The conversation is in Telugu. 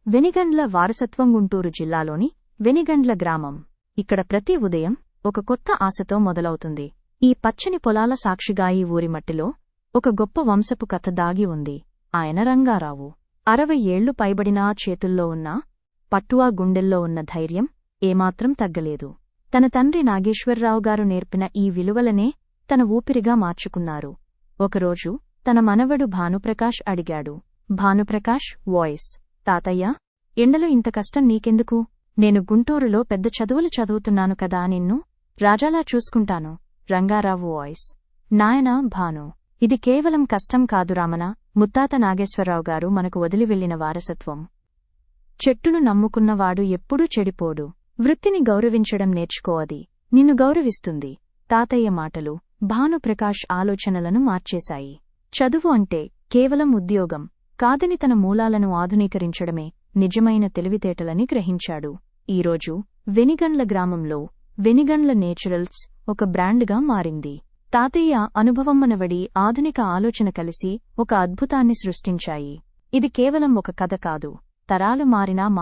వెనిగండ్ల వారసత్వం. గుంటూరు జిల్లాలోని వెనిగండ్ల గ్రామం. ఇక్కడ ప్రతి ఉదయం ఒక కొత్త ఆశతో మొదలవుతుంది. ఈ పచ్చని పొలాల సాక్షిగా ఈ ఊరి మట్టిలో ఒక గొప్ప వంశపు కథ దాగి ఉంది. ఆయన రంగారావు. 60 ఏళ్లు పైబడినా చేతుల్లో ఉన్న పట్టువా, గుండెల్లో ఉన్న ధైర్యం ఏమాత్రం తగ్గలేదు. తన తండ్రి నాగేశ్వరరావు గారు నేర్పిన ఈ విలువలనే తన ఊపిరిగా మార్చుకున్నారు. ఒకరోజు తన మనవడు భానుప్రకాష్ అడిగాడు. భానుప్రకాష్ వాయిస్: తాతయ్య, ఎండలో ఇంత కష్టం నీకెందుకు? నేను గుంటూరులో పెద్ద చదువులు చదువుతున్నాను కదా, నిన్ను రాజాలా చూసుకుంటాను. రంగారావు వాయిస్: నాయనా భాను, ఇది కేవలం కష్టం కాదు రామన, ముత్తాత నాగేశ్వరరావు గారు మనకు వదిలి వెళ్లిన వారసత్వం. చెట్టును నమ్ముకున్నవాడు ఎప్పుడూ చెడిపోడు. వృత్తిని గౌరవించడం నేర్చుకో, అది నిన్ను గౌరవిస్తుంది. తాతయ్య మాటలు భానుప్రకాష్ ఆలోచనలను మార్చేశాయి. చదువు అంటే కేవలం ఉద్యోగం కాదని, తన మూలాలను ఆధునీకరించడమే నిజమైన తెలివితేటలని గ్రహించాడు. ఈరోజు వెనిగండ్ల గ్రామంలో వెనిగండ్ల నేచురల్స్ ఒక బ్రాండ్గా మారింది. తాతయ్య అనుభవమ్మనవడి ఆధునిక ఆలోచన కలిసి ఒక అద్భుతాన్ని సృష్టించాయి. ఇది కేవలం ఒక కథ కాదు, తరాలు మారినా